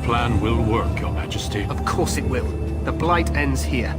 plan will work, Your Majesty. Of course it will. The Blight ends here.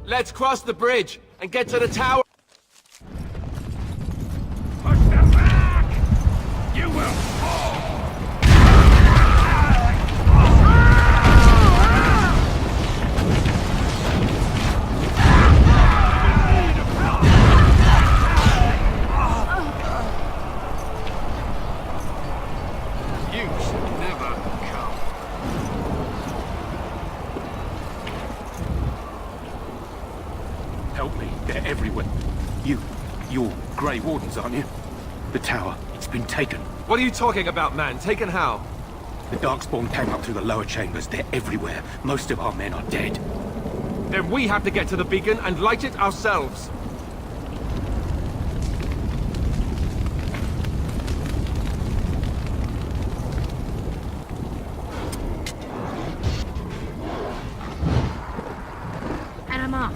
Let's cross the bridge and get to the tower. Push them back! You will fall! You should never come. Help me, they're everywhere. You're Grey Wardens, aren't you? The tower, it's been taken. What are you talking about, man? Taken how? The Darkspawn came up through the lower chambers. They're everywhere. Most of our men are dead. Then we have to get to the beacon and light it ourselves. And I'm off.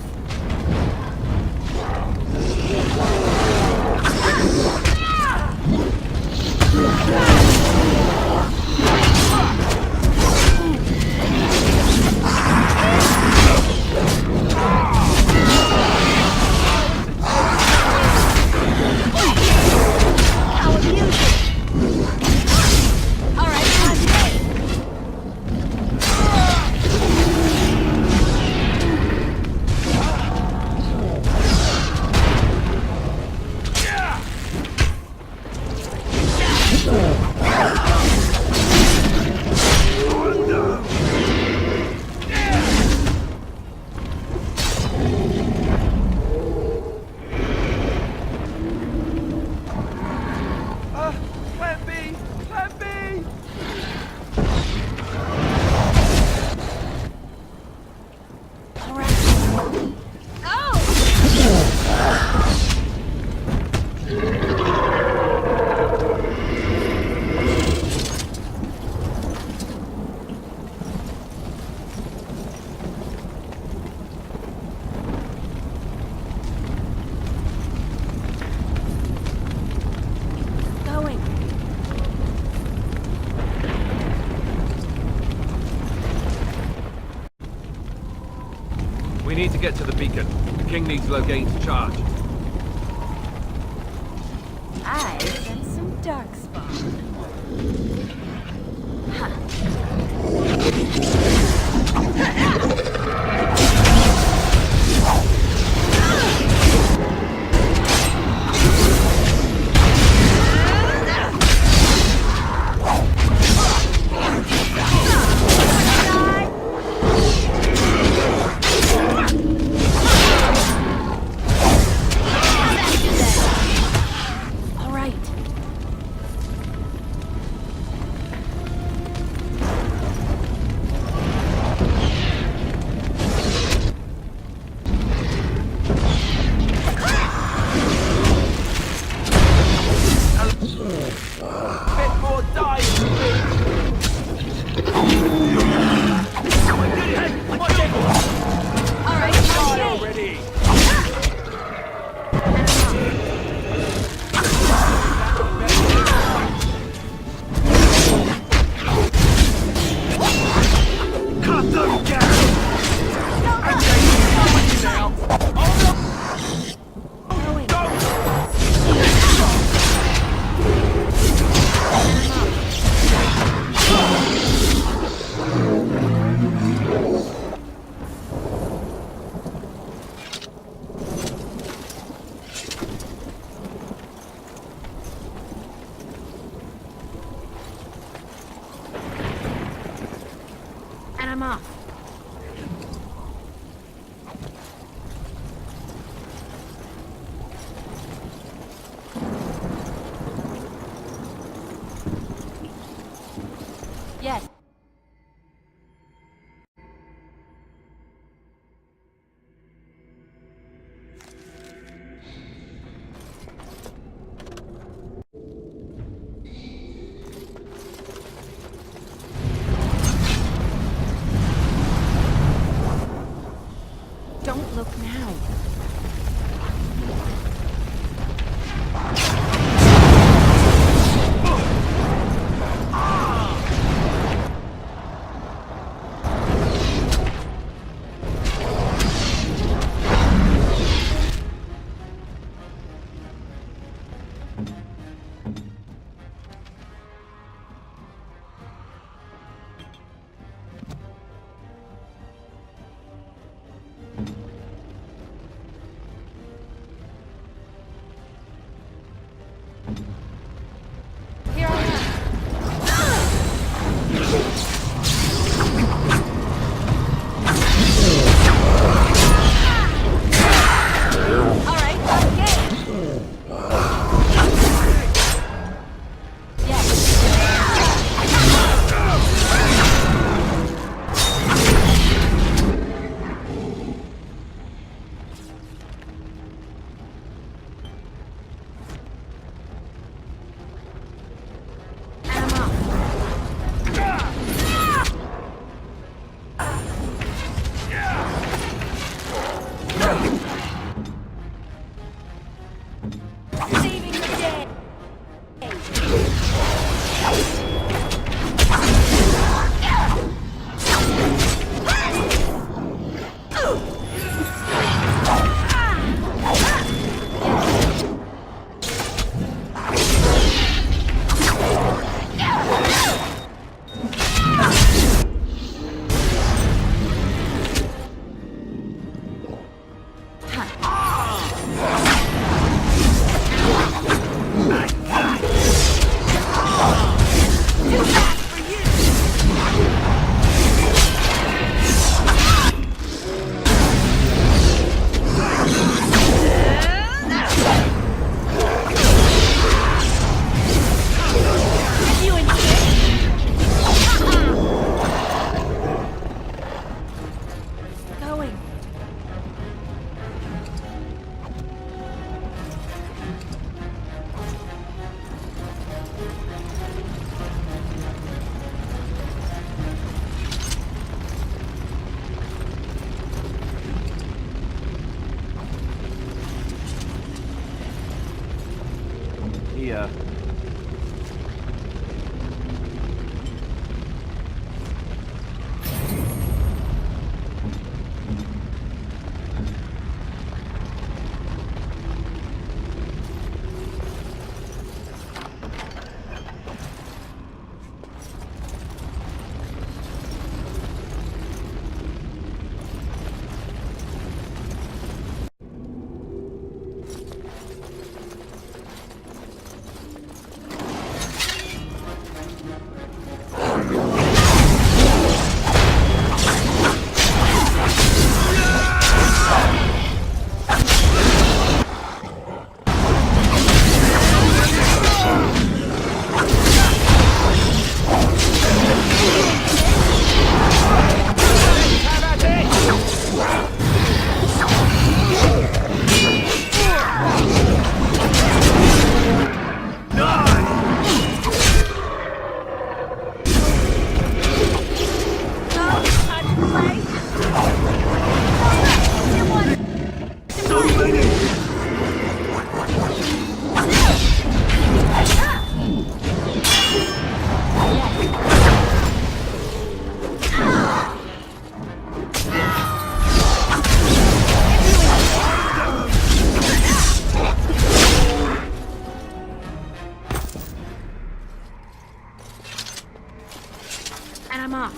We need to get to the beacon. The king needs Loghain to charge. I sense some darkspawn. Huh. Bit more dying, Watch it! All right, Die okay. already! Cut them down! I'm taking it on you now! Going. And I'm off. Yes. Don't look now. Here I am. All right, okay. Yes. And I'm off. Saving the day. You going. Here. And I'm off.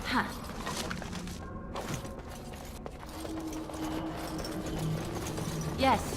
Huh. Yes.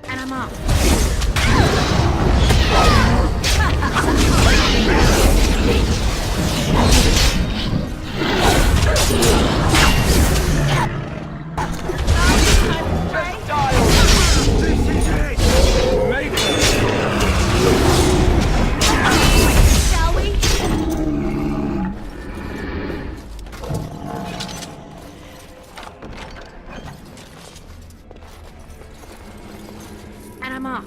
And I'm off. This is it! Make Shall we? And I'm off.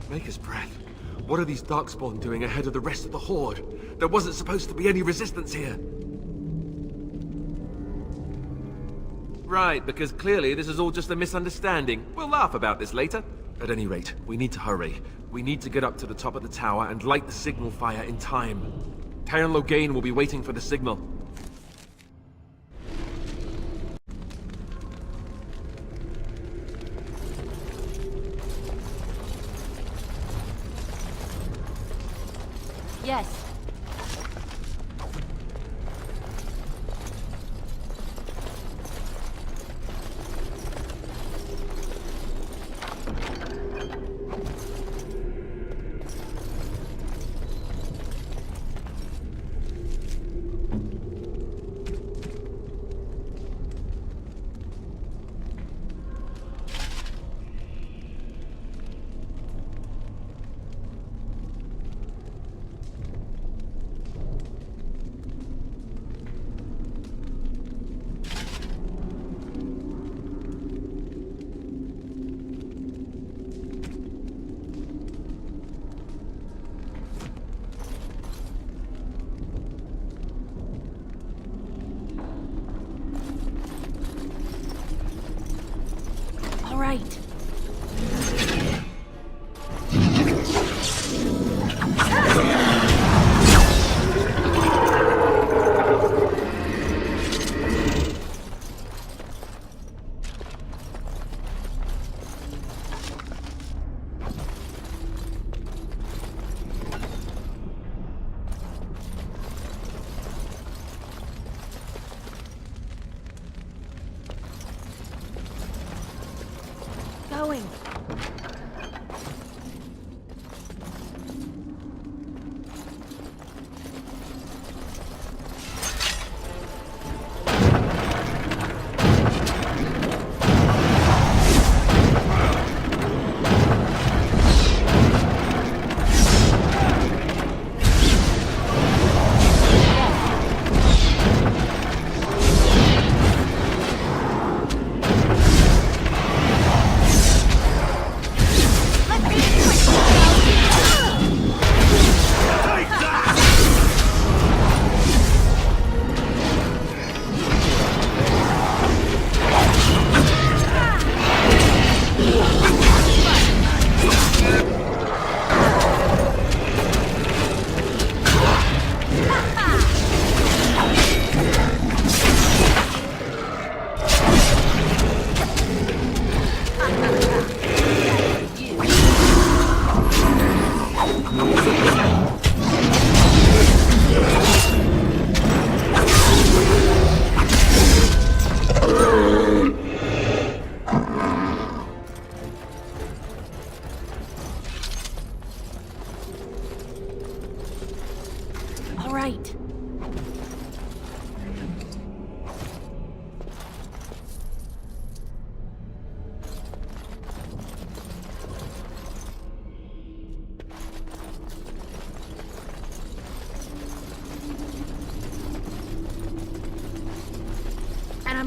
Maker's breath. What are these darkspawn doing ahead of the rest of the horde? There wasn't supposed to be any resistance here. Right, because clearly this is all just a misunderstanding. We'll laugh about this later. At any rate, we need to hurry. We need to get up to the top of the tower and light the signal fire in time. Taron Logain will be waiting for the signal. Yes. All right. Going.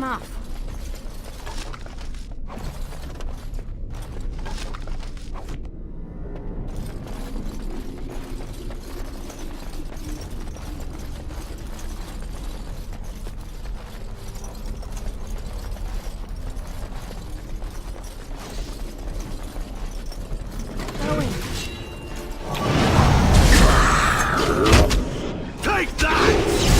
them off. Take that!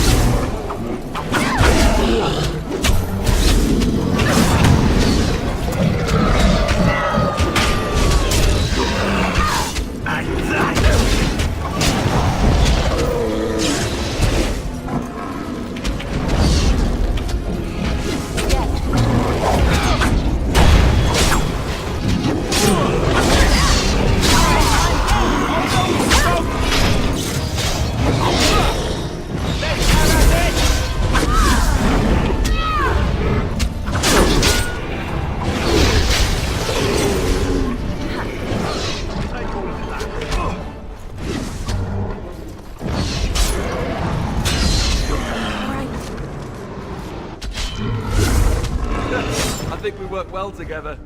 I think we work well together.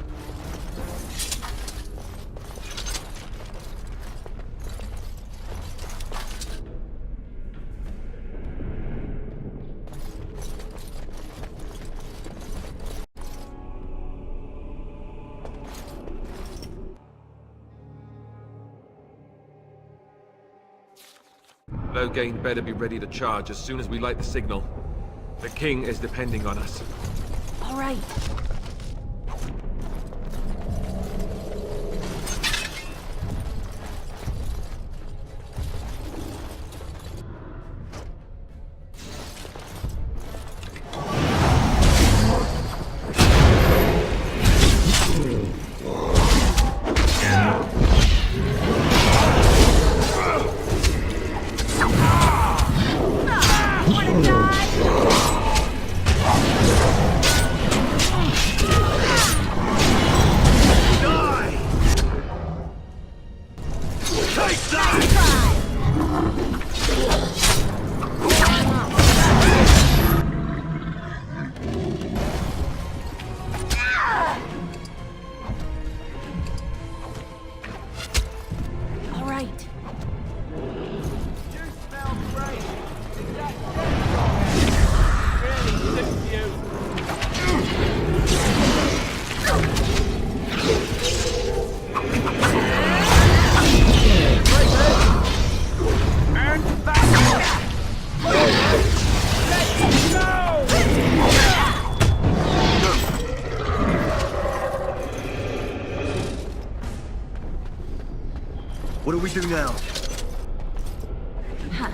Loghain better be ready to charge as soon as we light the signal. The king is depending on us. All right. Wanna die? What do we do now? Huh.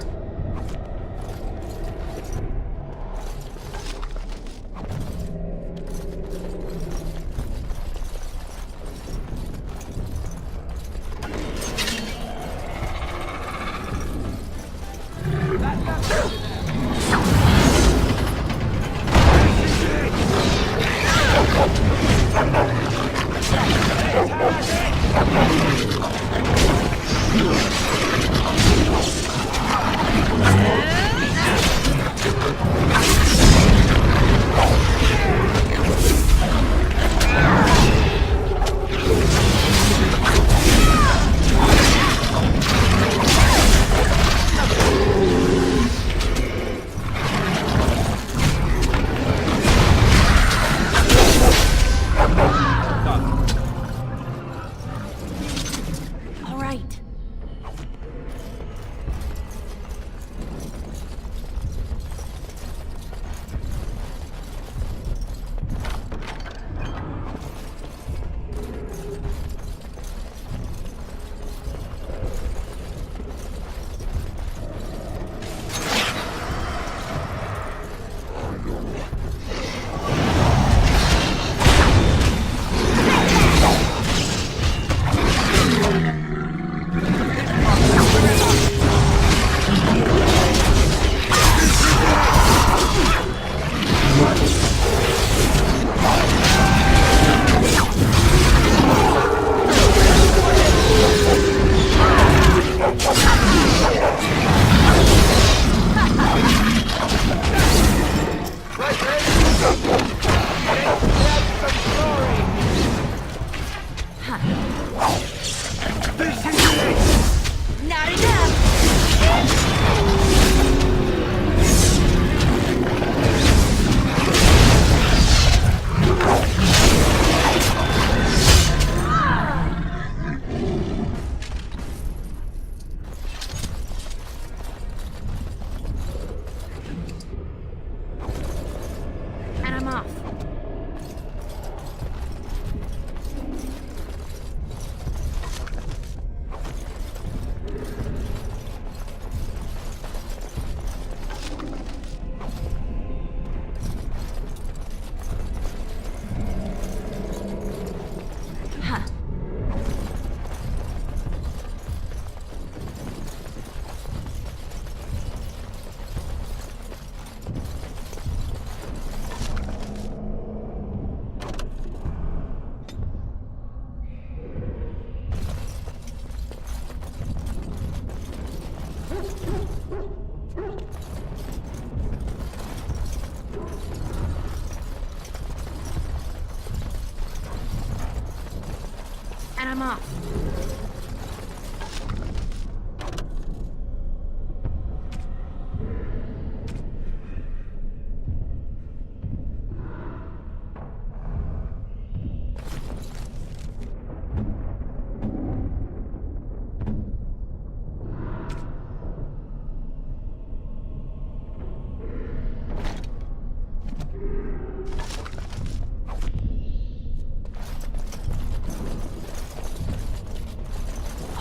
and I'm off.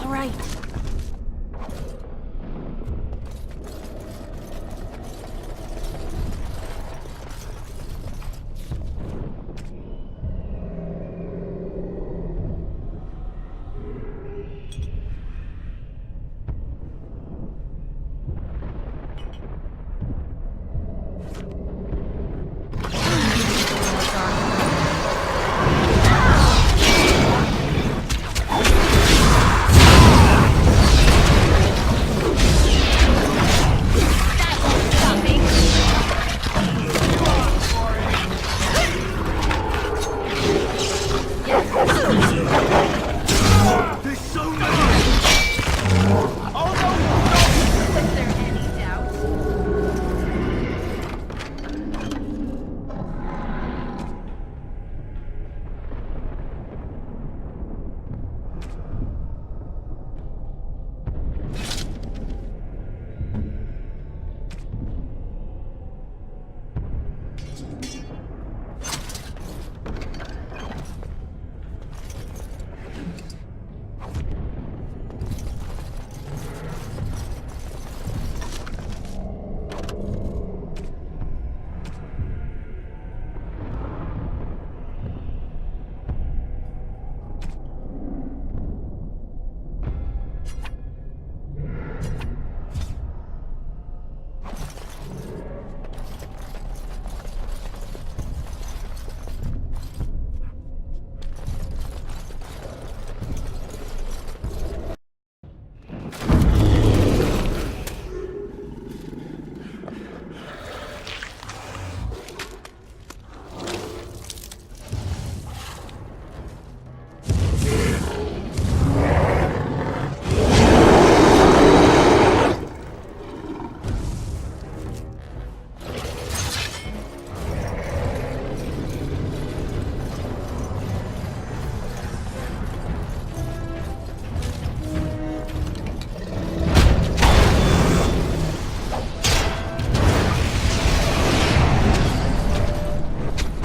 All right. There's so many! Oh no! Was there any doubt?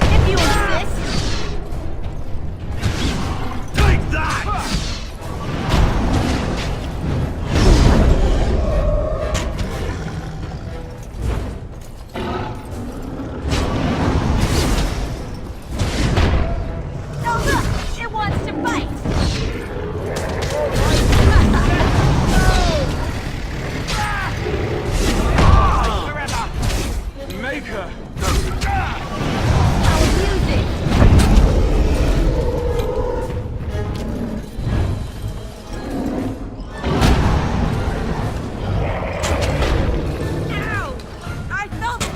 If you insist. Take that! Oh look, it wants to fight. Make her! I'll use it. Ow! I felt that.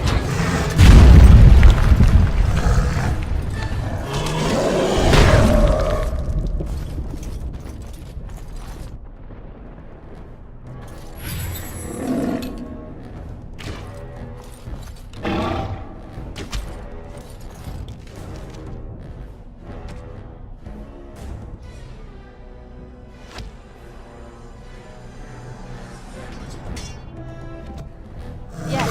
Yes.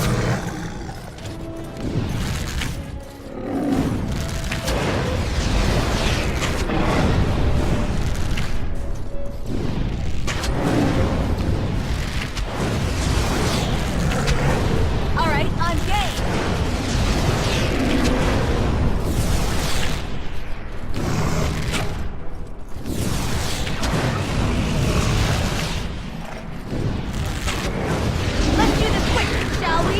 All right, I'm game. Let's do this quick, shall we?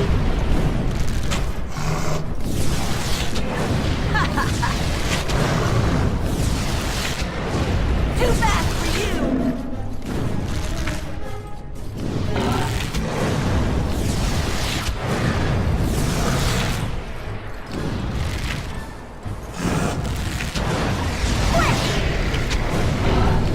Too fast for you! Quick!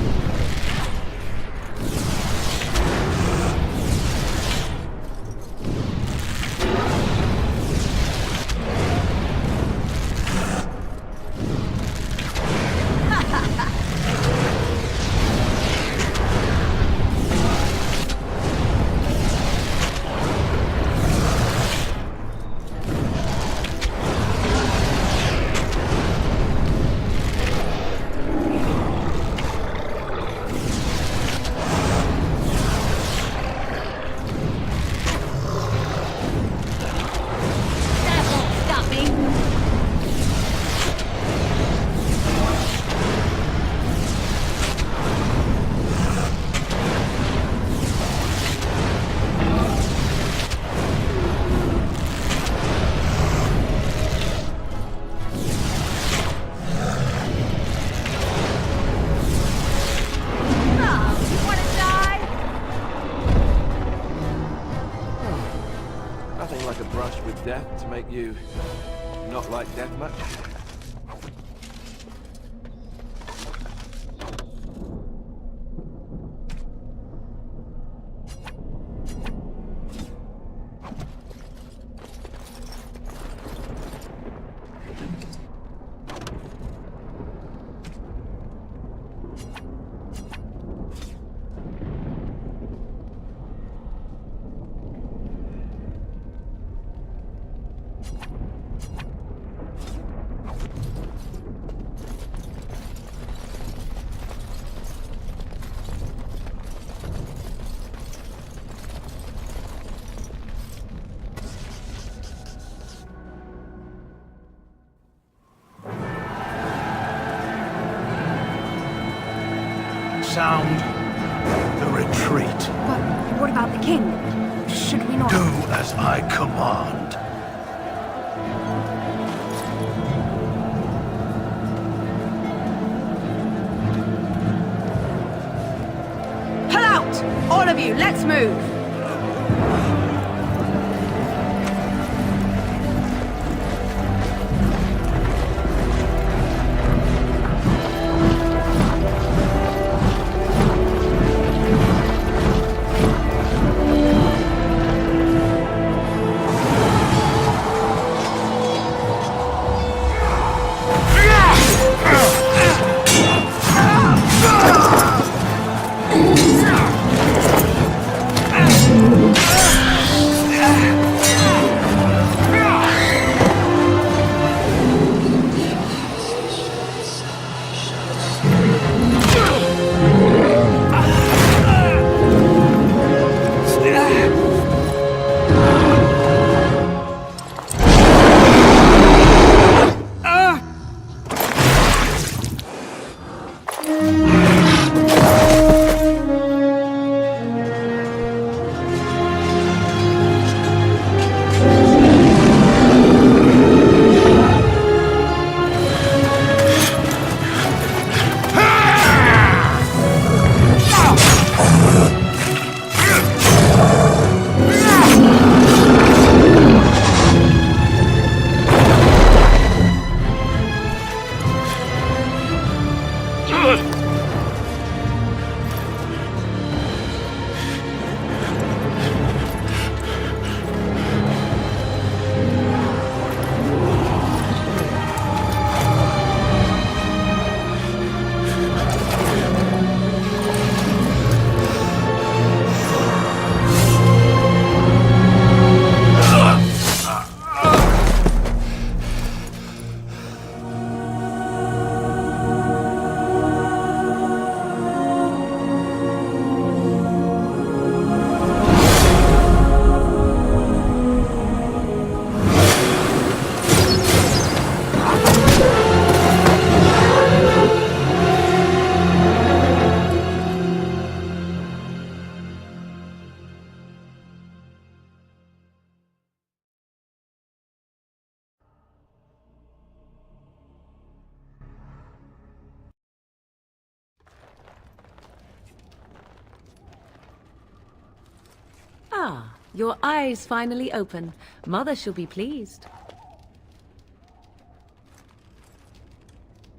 make you not like death much? Sound the retreat. But what about the king? Should we not... Do as I command. Pull out! All of you, let's move! Ah, your eyes finally open. Mother shall be pleased.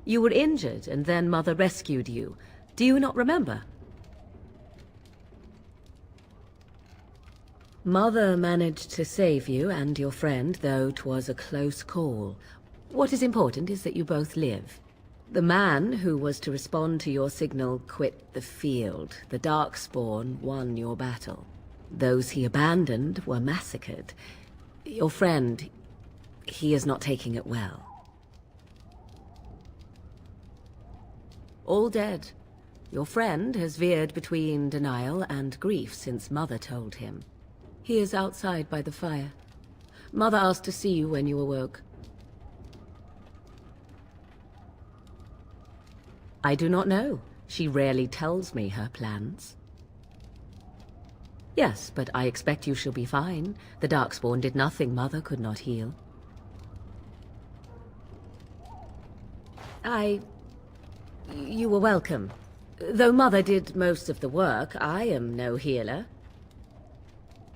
You were injured, and then Mother rescued you. Do you not remember? Mother managed to save you and your friend, though 'twas a close call. What is important is that you both live. The man who was to respond to your signal quit the field. The Darkspawn won your battle. Those he abandoned were massacred. Your friend, he is not taking it well. All dead. Your friend has veered between denial and grief since Mother told him. He is outside by the fire. Mother asked to see you when you awoke. I do not know. She rarely tells me her plans. Yes, but I expect you shall be fine. The Darkspawn did nothing Mother could not heal. You were welcome. Though Mother did most of the work, I am no healer.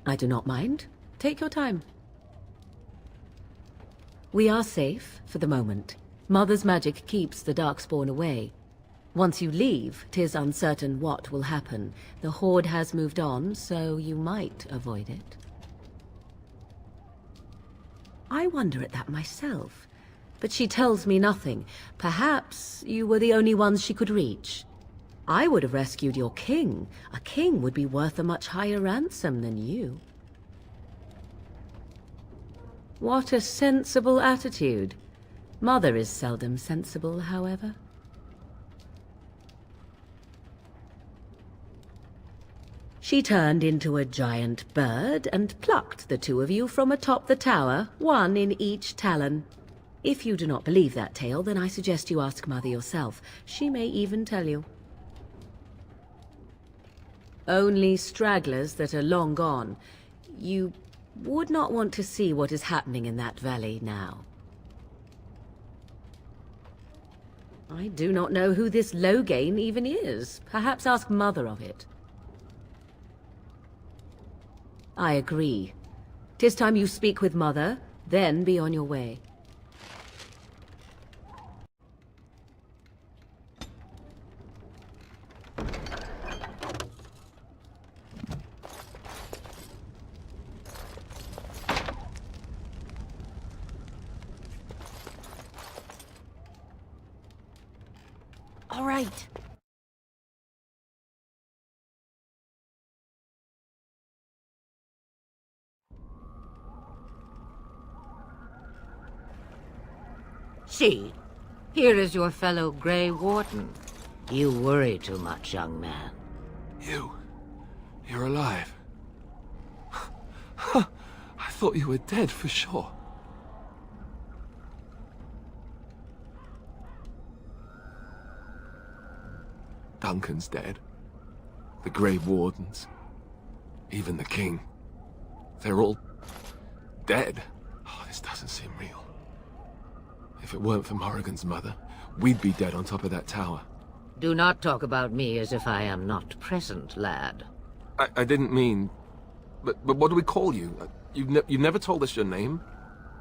I do not mind. Take your time. We are safe, for the moment. Mother's magic keeps the Darkspawn away. Once you leave, 'tis uncertain what will happen. The Horde has moved on, so you might avoid it. I wonder at that myself. But she tells me nothing. Perhaps you were the only ones she could reach. I would have rescued your king. A king would be worth a much higher ransom than you. What a sensible attitude. Mother is seldom sensible, however. She turned into a giant bird and plucked the two of you from atop the tower, one in each talon. If you do not believe that tale, then I suggest you ask Mother yourself. She may even tell you. Only stragglers that are long gone. You would not want to see what is happening in that valley now. I do not know who this Loghain even is. Perhaps ask Mother of it. I agree. 'Tis time you speak with Mother, then be on your way. All right. See, here is your fellow Grey Warden. You worry too much, young man. You're alive. I thought you were dead for sure. Duncan's dead. The Grey Wardens. Even the King. They're all dead. Oh, this doesn't seem real. If it weren't for Morrigan's mother, we'd be dead on top of that tower. Do not talk about me as if I am not present, lad. I didn't mean... But what do we call you? You've never told us your name?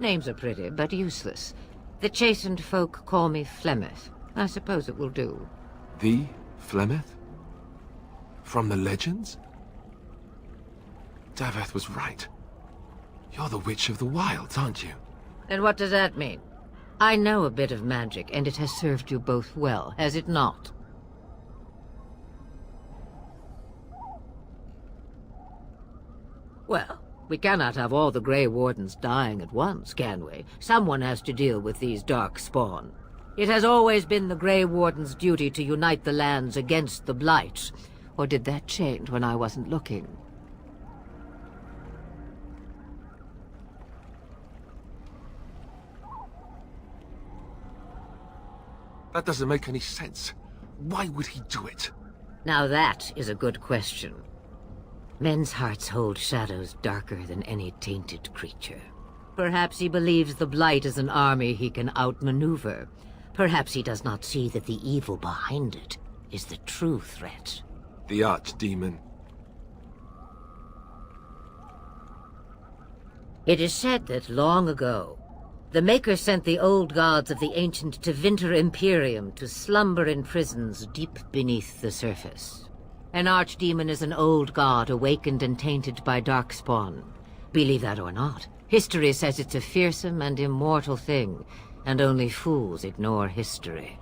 Names are pretty, but useless. The chastened folk call me Flemeth. I suppose it will do. The Flemeth? From the legends? Daveth was right. You're the Witch of the Wilds, aren't you? And what does that mean? I know a bit of magic, and it has served you both well, has it not? Well, we cannot have all the Grey Wardens dying at once, can we? Someone has to deal with these dark spawn. It has always been the Grey Warden's duty to unite the lands against the Blight. Or did that change when I wasn't looking? That doesn't make any sense. Why would he do it? Now that is a good question. Men's hearts hold shadows darker than any tainted creature. Perhaps he believes the Blight is an army he can outmaneuver. Perhaps he does not see that the evil behind it is the true threat. The Archdemon. It is said that long ago, the Maker sent the old gods of the ancient Tevinter Imperium to slumber in prisons deep beneath the surface. An archdemon is an old god awakened and tainted by darkspawn. Believe that or not, history says it's a fearsome and immortal thing, and only fools ignore history.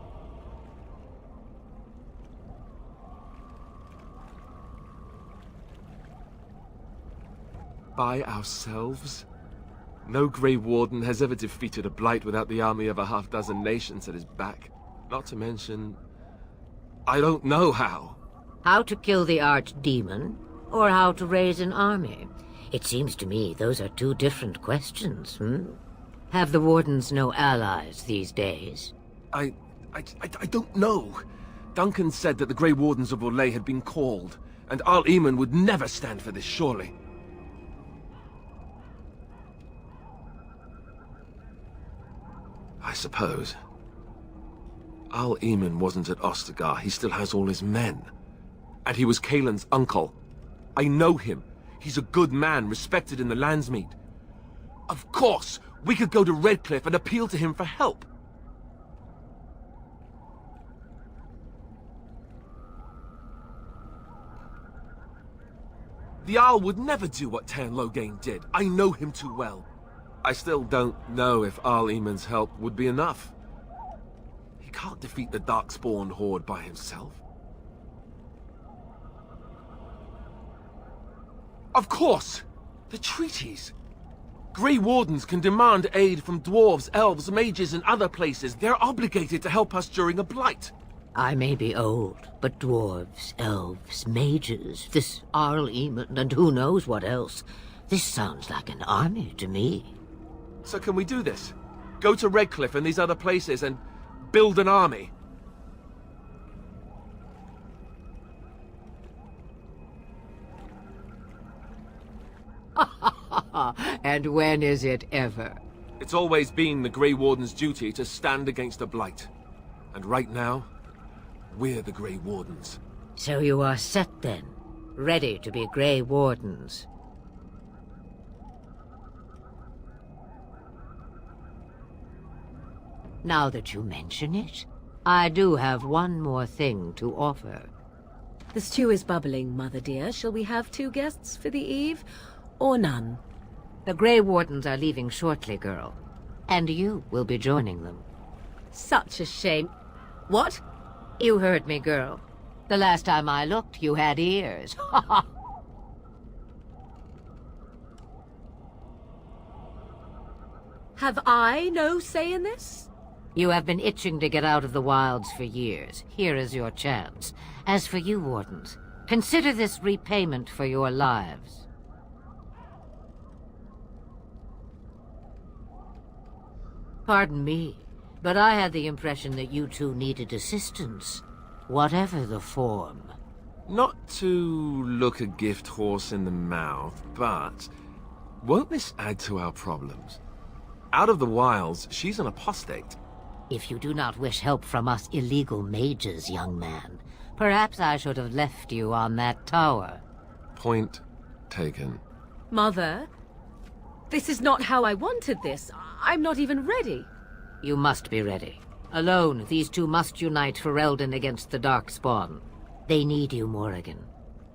By ourselves? No Grey Warden has ever defeated a Blight without the army of a half-dozen nations at his back. Not to mention... I don't know how. How to kill the archdemon, or how to raise an army? It seems to me those are two different questions, Have the Wardens no allies these days? I don't know. Duncan said that the Grey Wardens of Orlais had been called, and Al Eamon would never stand for this, surely. I suppose. Al Eamon wasn't at Ostagar. He still has all his men. And he was Kaelin's uncle. I know him. He's a good man, respected in the Landsmeet. Of course, We could go to Redcliffe and appeal to him for help. The Jarl would never do what Tairn Loghain did. I know him too well. I still don't know if Jarl Eamon's help would be enough. He can't defeat the Darkspawn horde by himself. Of course! The treaties! Grey Wardens can demand aid from dwarves, elves, mages, and other places. They're obligated to help us during a blight. I may be old, but dwarves, elves, mages, this Jarl Eamon, and who knows what else. This sounds like an army to me. So can we do this? Go to Redcliffe and these other places and build an army? And when is it ever? It's always been the Grey Warden's duty to stand against a blight. And right now, we're the Grey Wardens. So you are set then, ready to be Grey Wardens. Now that you mention it, I do have one more thing to offer. The stew is bubbling, Mother dear. Shall we have 2 guests for the eve, or none? The Grey Wardens are leaving shortly, girl. And you will be joining them. Such a shame. What? You heard me, girl. The last time I looked, you had ears. Have I no say in this? You have been itching to get out of the wilds for years. Here is your chance. As for you, Wardens, consider this repayment for your lives. Pardon me, but I had the impression that you two needed assistance, whatever the form. Not to look a gift horse in the mouth, but won't this add to our problems? Out of the wilds, she's an apostate. If you do not wish help from us illegal mages, young man, perhaps I should have left you on that tower. Point taken. Mother, this is not how I wanted this. I'm not even ready. You must be ready. Alone, these two must unite for Eldon against the Darkspawn. They need you, Morrigan.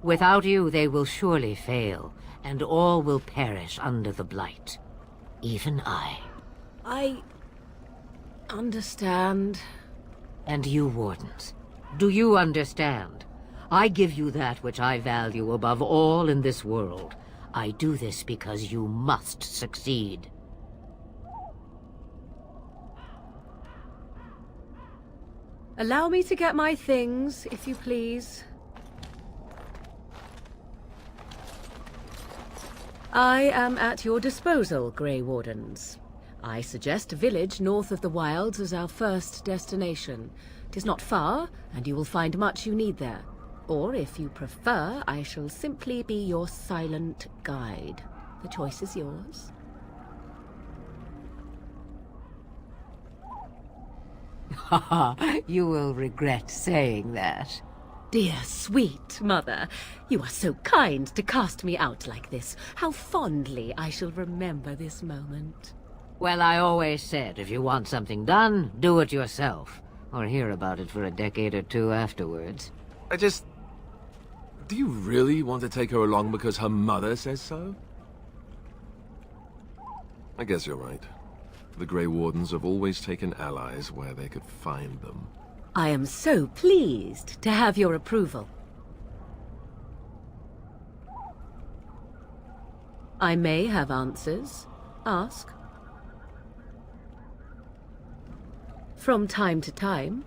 Without you, they will surely fail, and all will perish under the Blight. Even I. I understand. And you, Wardens, do you understand? I give you that which I value above all in this world. I do this because you must succeed. Allow me to get my things, if you please. I am at your disposal, Grey Wardens. I suggest a village north of the wilds as our first destination. 'Tis not far, and you will find much you need there. Or, if you prefer, I shall simply be your silent guide. The choice is yours. You will regret saying that. Dear, sweet mother, you are so kind to cast me out like this. How fondly I shall remember this moment. Well, I always said, if you want something done, do it yourself. Or hear about it for a decade or two afterwards. Do you really want to take her along because her mother says so? I guess you're right. The Grey Wardens have always taken allies where they could find them. I am so pleased to have your approval. I may have answers. Ask. From time to time,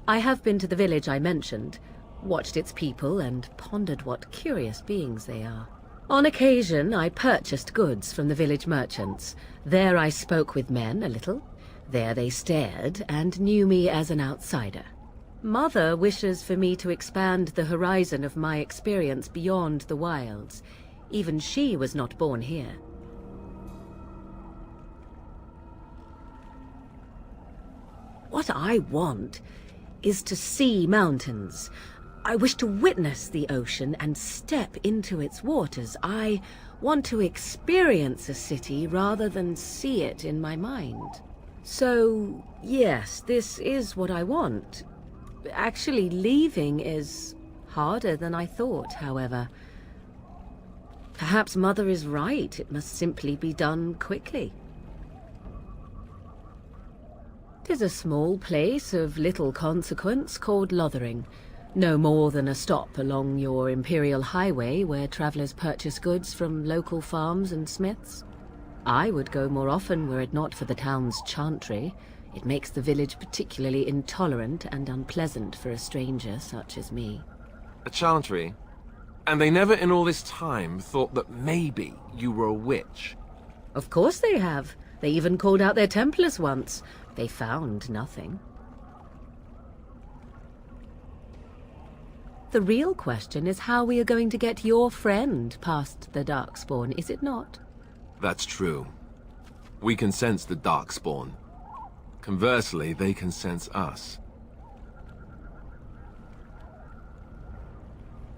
I have been to the village I mentioned, watched its people, and pondered what curious beings they are. On occasion, I purchased goods from the village merchants. There I spoke with men a little. There they stared and knew me as an outsider. Mother wishes for me to expand the horizon of my experience beyond the wilds. Even she was not born here. What I want is to see mountains. I wish to witness the ocean and step into its waters. I want to experience a city rather than see it in my mind. So, yes, this is what I want. Actually, leaving is harder than I thought, however. Perhaps Mother is right. It must simply be done quickly. 'Tis a small place of little consequence called Lothering. No more than a stop along your Imperial Highway where travellers purchase goods from local farms and smiths. I would go more often were it not for the town's chantry. It makes the village particularly intolerant and unpleasant for a stranger such as me. A chantry? And they never in all this time thought that maybe you were a witch? Of course they have. They even called out their Templars once. They found nothing. The real question is how we are going to get your friend past the Darkspawn, is it not? That's true. We can sense the Darkspawn. Conversely, they can sense us.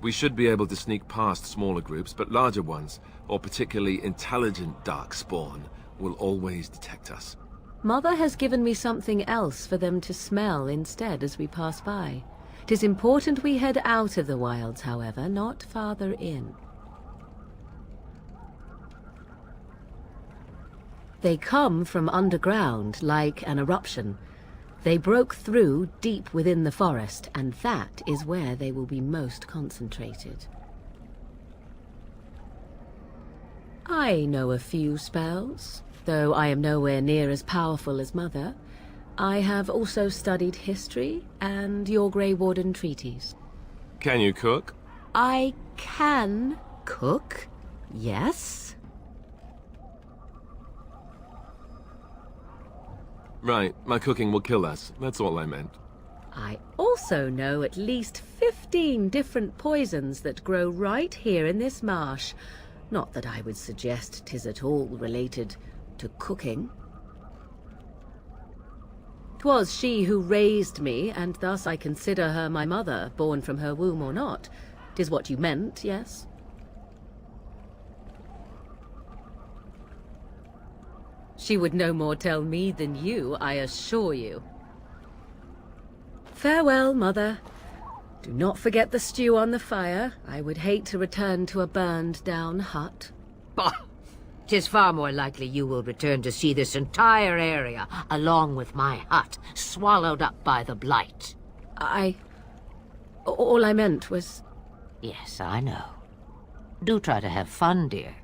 We should be able to sneak past smaller groups, but larger ones, or particularly intelligent Darkspawn, will always detect us. Mother has given me something else for them to smell instead as we pass by. 'Tis important we head out of the wilds, however, not farther in. They come from underground, like an eruption. They broke through deep within the forest, and that is where they will be most concentrated. I know a few spells, though I am nowhere near as powerful as Mother. I have also studied history and your Grey Warden treaties. Can you cook? I can cook, yes. Right, my cooking will kill us. That's all I meant. I also know at least 15 different poisons that grow right here in this marsh. Not that I would suggest 'tis at all related to cooking. 'Twas she who raised me, and thus I consider her my mother, born from her womb or not. 'Tis what you meant, yes? She would no more tell me than you, I assure you. Farewell, Mother. Do not forget the stew on the fire. I would hate to return to a burned-down hut. Bah! 'Tis far more likely you will return to see this entire area, along with my hut, swallowed up by the blight. All I meant was... Yes, I know. Do try to have fun, dear.